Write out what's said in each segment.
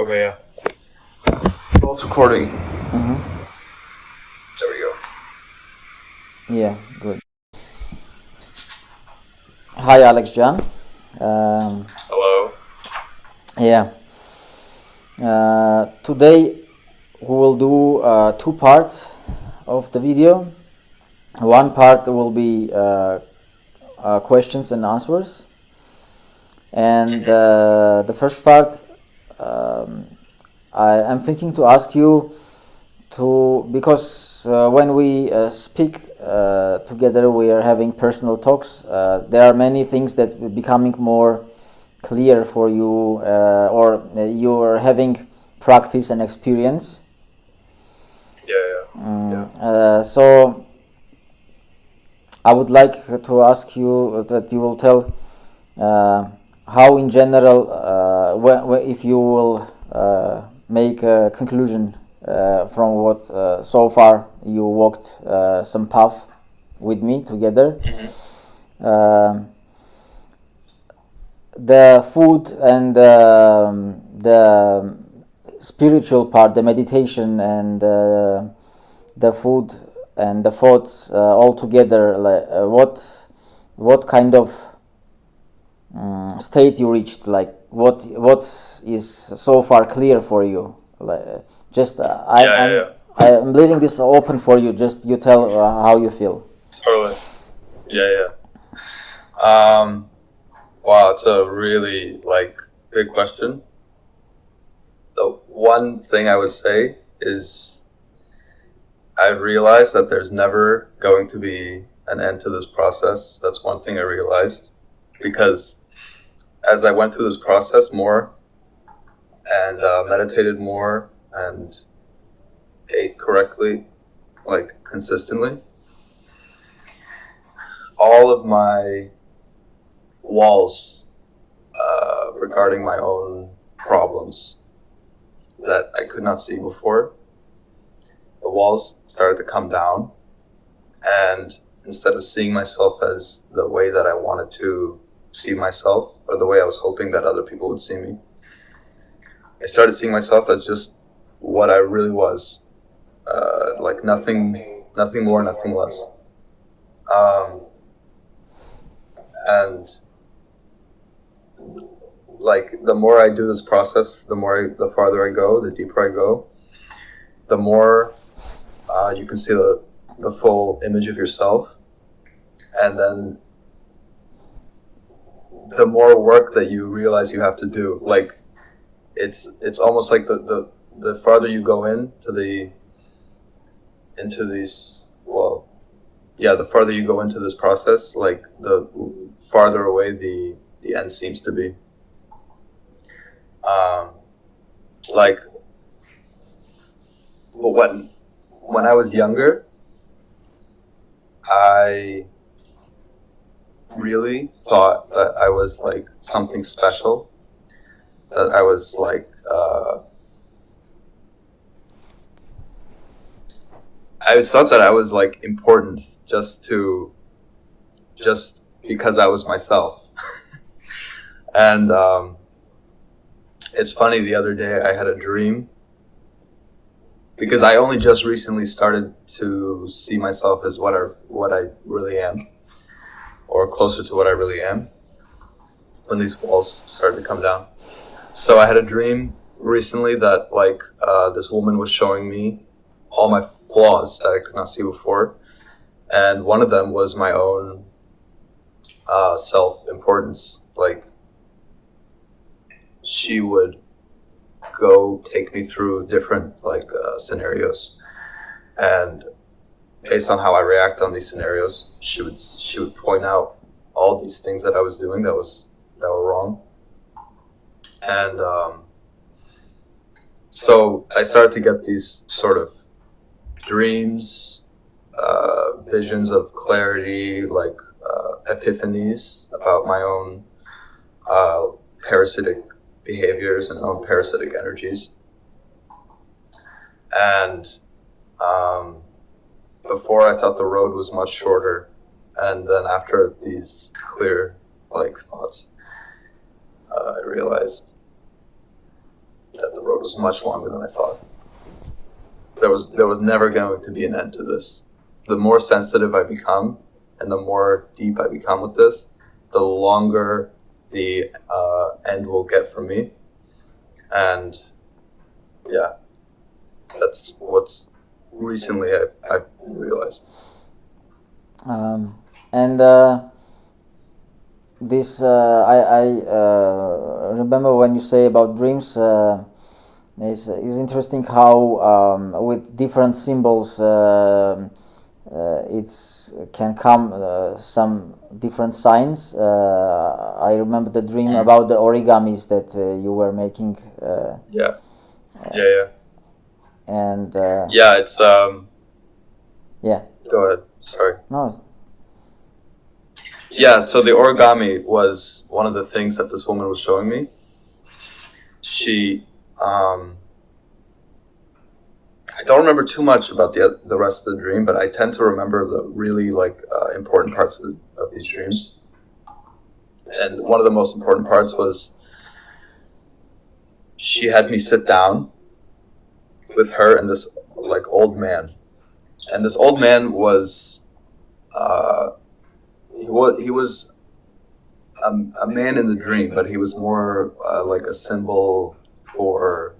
Okay, yeah. Both recording. Mm-hmm. There we go. Yeah, good. Hi, Alex John. Hello. Yeah. Today we will do two parts of the video. One part will be questions and answers, and the first part, um, I am thinking to ask you because when we speak together, we are having personal talks. There are many things that are becoming more clear for you, or you are having practice and experience. Yeah. So I would like to ask you that you will tell how, in general, if you will make a conclusion from what so far you walked some path with me together. Uh, the food and the spiritual part, the meditation and the food and the thoughts all together, like what kind of state you reached, like what is so far clear for you, like just I'm leaving this open for you, just you tell how you feel. Totally. Yeah. Wow, it's a really big question. The one thing I would say is I've realized that there's never going to be an end to this process. That's one thing I realized, because as I went through this process more and meditated more and ate correctly, consistently, all of my walls regarding my own problems that I could not see before, the walls started to come down. And instead of seeing myself as the way that I wanted to see myself, or the way I was hoping that other people would see me, I started seeing myself as just what I really was. Nothing more, nothing less. And the more I do this process, the farther I go, the deeper I go, the more you can see the full image of yourself, and then the more work that you realize you have to do. Like it's almost like the farther you go into these, well, yeah, the farther you go into this process, like the farther away the end seems to be. Like when I was younger, I really thought that I was like something special, that I was I thought that I was like important just because I was myself. And it's funny, the other day I had a dream, because I only just recently started to see myself as what I really am, or closer to what I really am, when these walls started to come down. So I had a dream recently that this woman was showing me all my flaws that I could not see before, and one of them was my own self-importance. Like, she would go take me through different scenarios, and based on how I react on these scenarios, she would point out all these things that I was doing that were wrong. And so I started to get these sort of dreams, visions of clarity, epiphanies about my own parasitic behaviors and own parasitic energies. And before, I thought the road was much shorter, and then after these clear thoughts, I realized that the road was much longer than I thought. There was never going to be an end to this. The more sensitive I become, and the more deep I become with this, the longer the end will get for me. And yeah, that's what's recently I've realized. And this I remember when you say about dreams. Is interesting how with different symbols it's can come some different signs. I remember the dream about the origamis that you were making. Yeah. Yeah. And Yeah, it's yeah. Go ahead. Sorry. No. Yeah, so the origami was one of the things that this woman was showing me. She, I don't remember too much about the rest of the dream, but I tend to remember the really important parts of these dreams. And one of the most important parts was she had me sit down with her and this old man, and this old man was he was a man in the dream, but he was more like a symbol for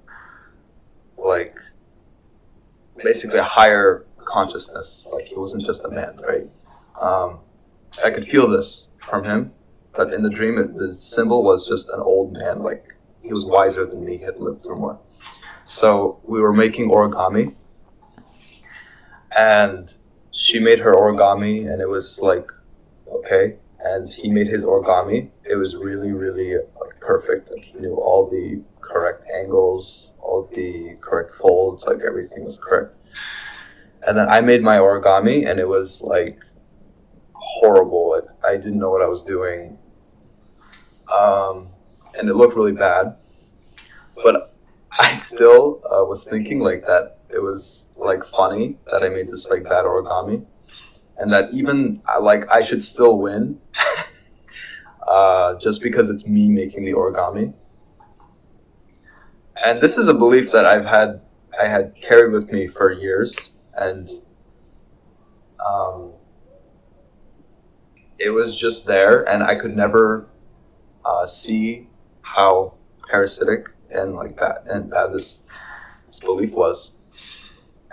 basically a higher consciousness. Like he wasn't just a man, right? I could feel this from him, but in the dream, the symbol was just an old man. Like he was wiser than me, had lived through more. So we were making origami, and she made her origami, and it was okay. And he made his origami. It was really, really perfect. Like he knew all the correct angles, all the correct folds, everything was correct. And then I made my origami, and it was horrible. I didn't know what I was doing, and it looked really bad. But I still was thinking that it was funny that I made this bad origami, and that even I should still win, just because it's me making the origami. And this is a belief that I had carried with me for years, and it was just there, and I could never see how parasitic and bad this belief was.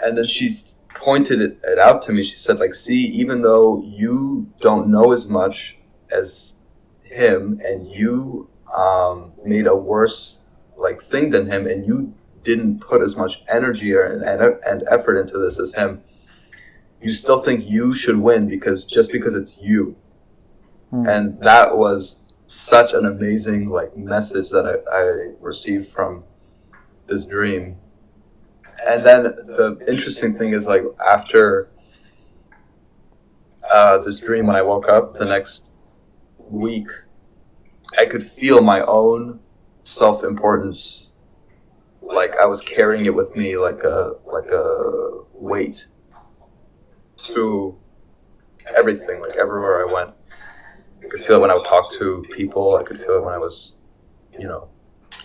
And then she pointed it out to me. She said, see, even though you don't know as much as him, and you made a worse thing than him, and you didn't put as much energy and effort into this as him, you still think you should win because it's you. And that was such an amazing message that I received from this dream. And then the interesting thing is after this dream, when I woke up the next week, I could feel my own self-importance. I was carrying it with me like a weight through everything, everywhere I went. I could feel it when I would talk to people. I could feel it when I was,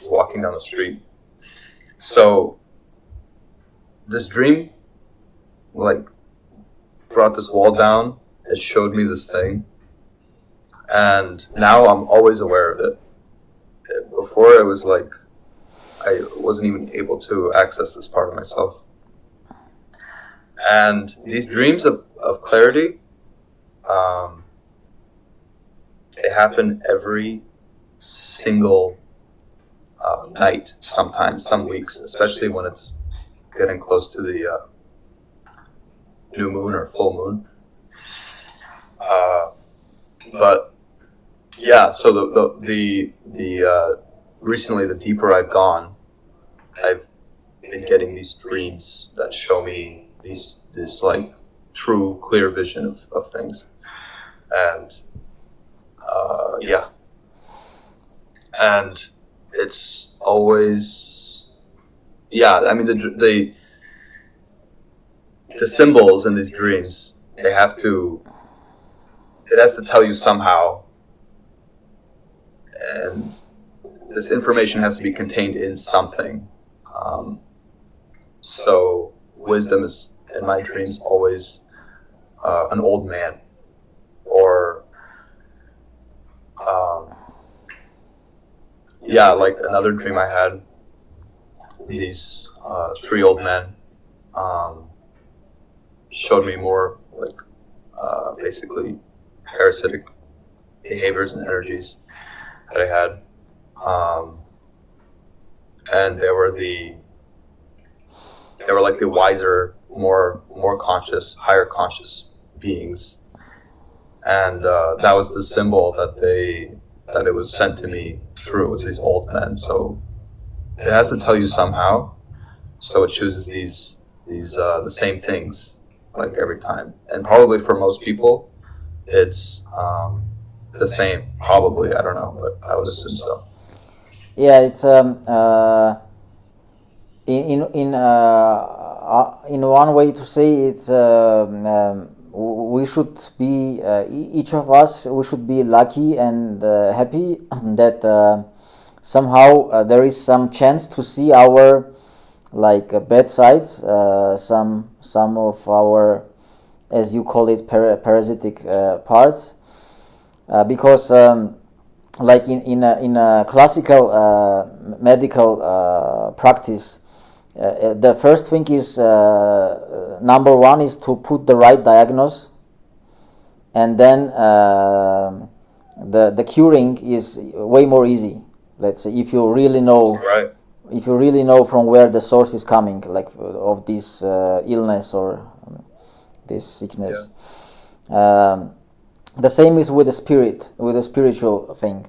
walking down the street. So this dream, brought this wall down. It showed me this thing. And now I'm always aware of it. Before it was I wasn't even able to access this part of myself. And these dreams of clarity, they happen every single night, sometimes, some weeks, especially when it's getting close to the new moon or full moon. But yeah, so the recently, the deeper I've gone, I've been getting these dreams that show me this true, clear vision of things. And yeah, and it's always, yeah, I mean the symbols in these dreams, it has to tell you somehow, and this information has to be contained in something. So wisdom is in my dreams always an old man, or yeah, like another dream I had. These three old men showed me more like basically parasitic behaviors and energies that I had, and they were like the wiser, more conscious, higher conscious beings, and that was the symbol that it was sent to me through, was these old men. So it has to tell you somehow. So it chooses these the same things like every time, and probably for most people, it's the same. Probably, I don't know, but I would assume so. Yeah, it's in one way to say it's we should be each of us, we should be lucky and happy that somehow there is some chance to see our like bad sides, some of our, as you call it, parasitic parts, because like in a classical medical practice, the first thing is number one is to put the right diagnosis, and then the curing is way more easy. Let's say if you really know, Right. if you really know from where the source is coming, like of this illness or this sickness. Yeah. The same is with the spirit, with the spiritual thing.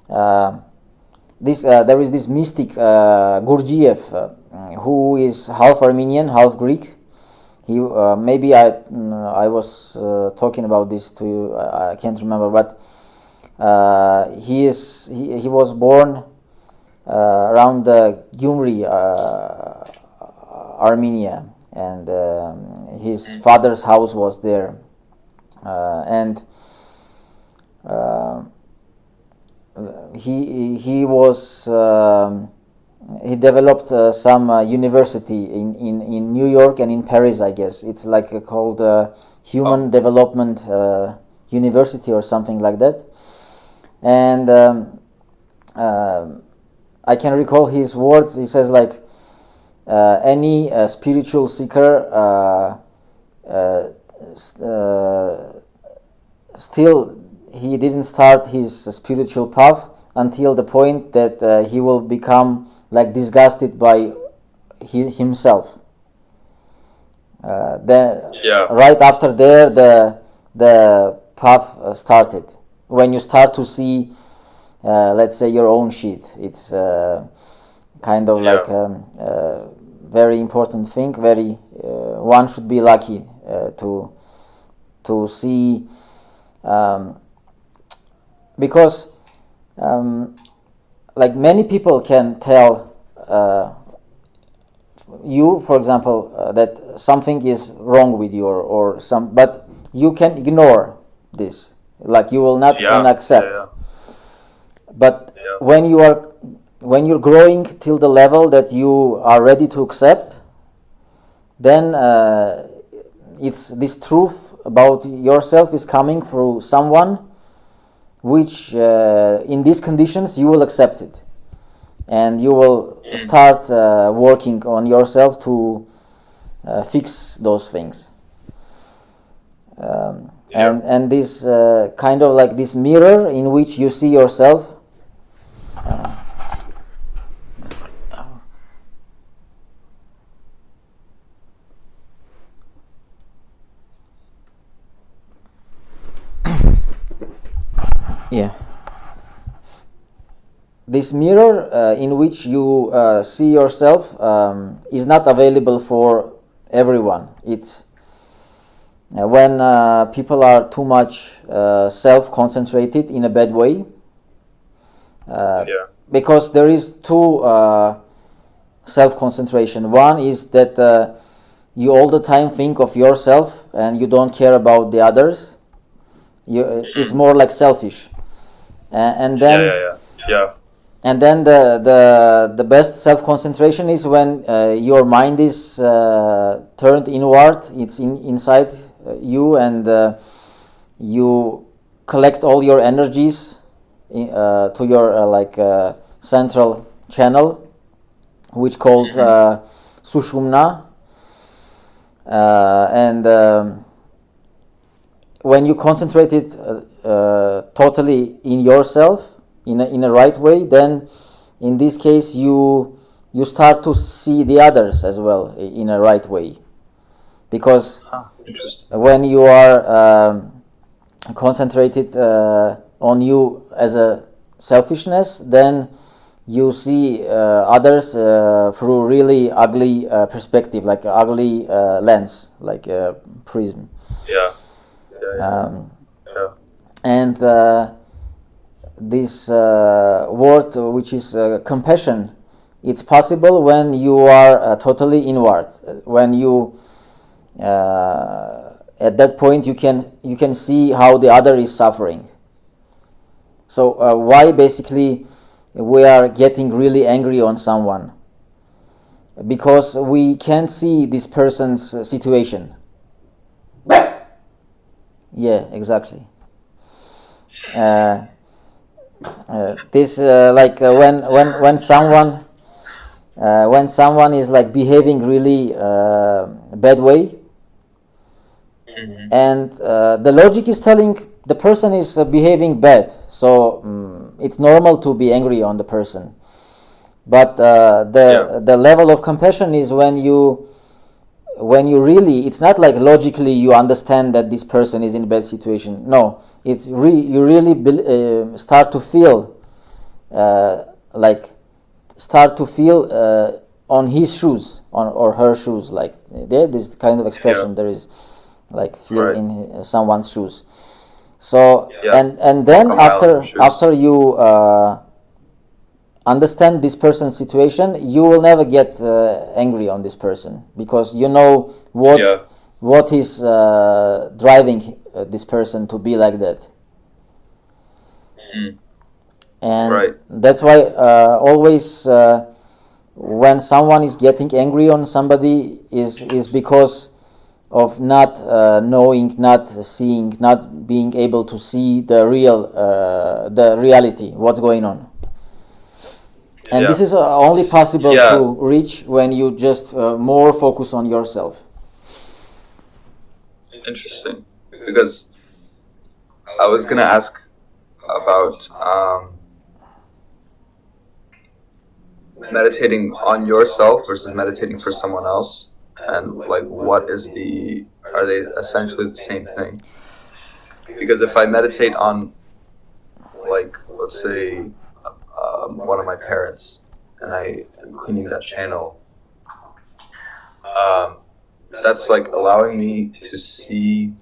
There is this mystic Gurdjieff, who is half Armenian, half Greek. He maybe I was talking about this to you. I can't remember, but he was born around Gyumri, Armenia, and his father's house was there, and he was he developed some university in New York and in Paris, I guess. It's like called Human Development University or something like that. And I can recall his words. He says like any spiritual seeker still he didn't start his spiritual path until the point that he will become like disgusted by himself. Right after there, the path started. When you start to see, let's say, your own shit, it's kind of like a very important thing. One should be lucky to see, because like many people can tell you, for example, that something is wrong with you or some, but you can ignore this, like you will not accept. But when you're growing till the level that you are ready to accept, then it's this truth about yourself is coming through someone which in these conditions you will accept it, and you will start working on yourself to fix those things. And this kind of like this mirror in which you see yourself. This mirror in which you see yourself is not available for everyone. It's when people are too much self-concentrated in a bad way, because there is two self-concentration. One is that you all the time think of yourself and you don't care about the others. It's more like selfish, and then and then the best self concentration is when your mind is turned inward. It's inside you, and you collect all your energies to your central channel, which called sushumna, and when you concentrate it totally in yourself in a right way, then in this case you start to see the others as well in a right way, because when you are concentrated on you as a selfishness, then you see others through really ugly perspective, like ugly lens, like a prism. Yeah. Yeah. And this word, which is compassion, it's possible when you are totally inward. When you at that point you can see how the other is suffering. So why basically we are getting really angry on someone? Because we can't see this person's situation. Yeah, exactly. This when someone is like behaving really bad way, and the logic is telling the person is behaving bad, so it's normal to be angry on the person. But the level of compassion is when you really, it's not like logically you understand that this person is in a bad situation. No, it's you really start to feel on his shoes, or her shoes, like there this kind of expression, there is like feel in someone's shoes. So and then after you understand this person's situation, you will never get angry on this person, because you know what is driving this person to be like that. And that's why always when someone is getting angry on somebody is because of not knowing, not seeing, not being able to see the reality, what's going on. And this is only possible to reach when you just more focus on yourself. Interesting. Because I was going to ask about meditating on yourself versus meditating for someone else, and like are they essentially the same thing? Because if I meditate on, like, let's say one of my parents, and I am cleaning that channel, that's like allowing me to see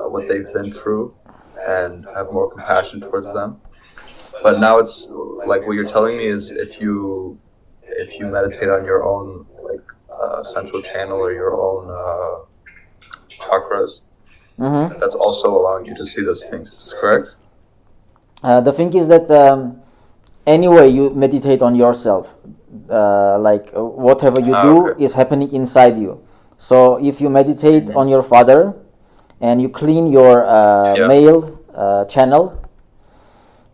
what they've been through and have more compassion towards them. But now it's like what you're telling me is if you meditate on your own central channel or your own chakras, that's also allowing you to see those things. Is this correct? The thing is that anyway you meditate on yourself, whatever you do is happening inside you. So if you meditate on your father and you clean your male channel,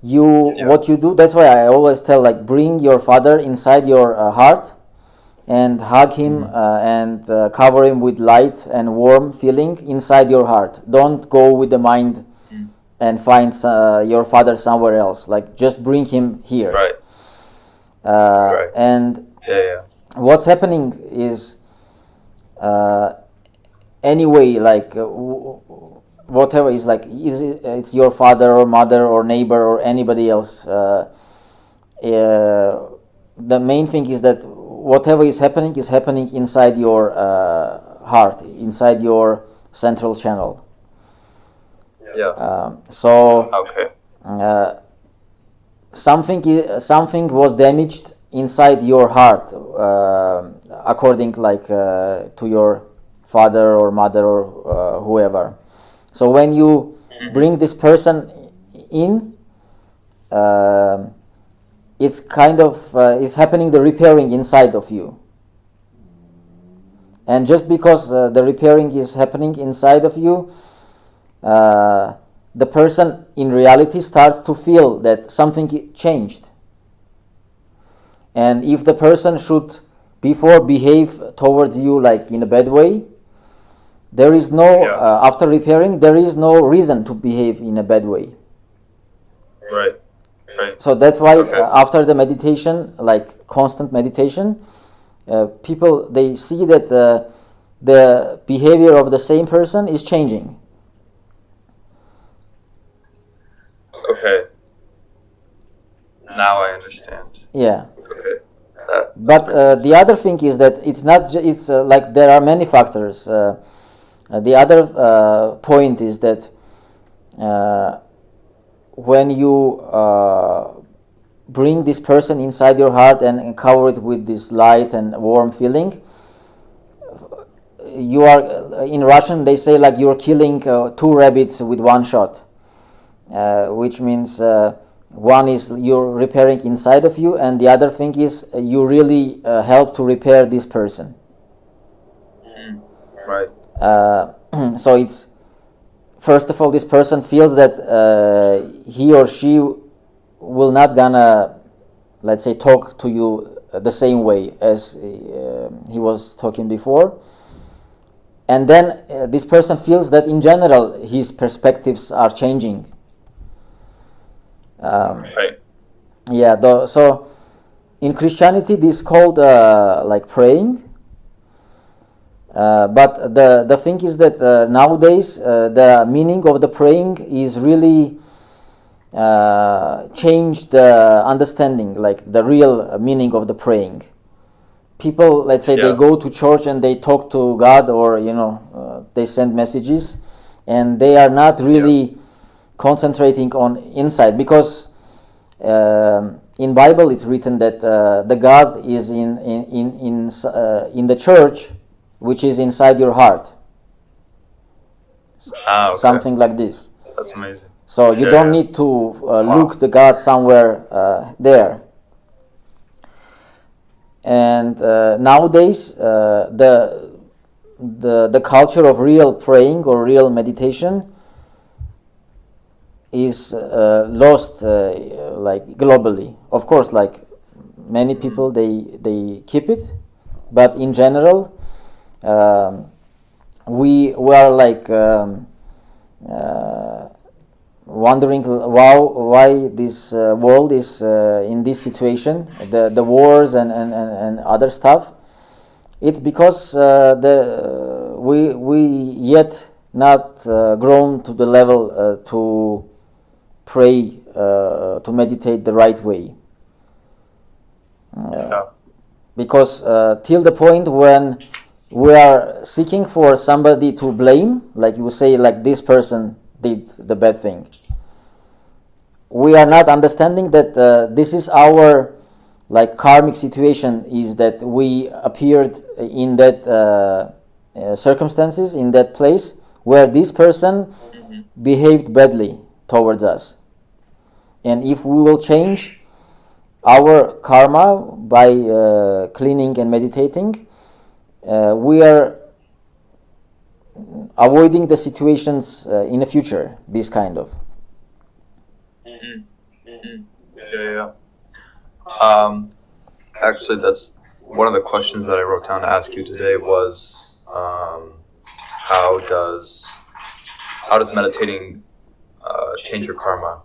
what you do, that's why I always tell, like, bring your father inside your heart and hug him and cover him with light and warm feeling inside your heart. Don't go with the mind and find your father somewhere else. Like, just bring him here. And what's happening is anyway, like whatever is, like, it's your father or mother or neighbor or anybody else, the main thing is that whatever is happening inside your heart, inside your central channel. Something was damaged inside your heart, according to your father or mother or whoever. So when you bring this person in, it's kind of is happening the repairing inside of you. And just because the repairing is happening inside of you, the person in reality starts to feel that something changed. And if the person should before behave towards you like in a bad way, there is no, after repairing, there is no reason to behave in a bad way. Right. So that's why Okay. After the meditation, like constant meditation, people, they see that the behavior of the same person is changing. Okay. Now I understand. Yeah. Okay. But the other thing is that it's not. It's like there are many factors. The other point is that when you bring this person inside your heart and cover it with this light and warm feeling, you are, in Russian they say, like you're killing two rabbits with one shot, which means one is you're repairing inside of you, and the other thing is you really help to repair this person. Right. So it's, first of all, this person feels that he or she will not gonna, let's say, talk to you the same way as he was talking before. And then this person feels that in general his perspectives are changing. Right. Yeah, so in Christianity this is called like praying. But the thing is that nowadays the meaning of the praying is really changed the understanding, like the real meaning of the praying. People, let's say, they go to church and they talk to God, or they send messages, and they are not really concentrating on inside, because in Bible it's written that the God is in the church, which is inside your heart. Okay. Something like this. That's amazing. So you don't need to look the God somewhere there. And nowadays the culture of real praying or real meditation is lost like globally. Of course, like many people they keep it, but in general we are like wondering why this world is in this situation, the wars and other stuff. It's because we yet not grown to the level to pray, to meditate the right way. Because till the point when we are seeking for somebody to blame, like you say, like this person did the bad thing, we are not understanding that this is our like karmic situation, is that we appeared in that circumstances, in that place where this person behaved badly towards us. And if we will change our karma by cleaning and meditating, we are avoiding the situations in the future, this kind of. Actually, that's one of the questions that I wrote down to ask you today was how does meditating change your karma?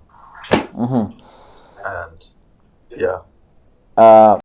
And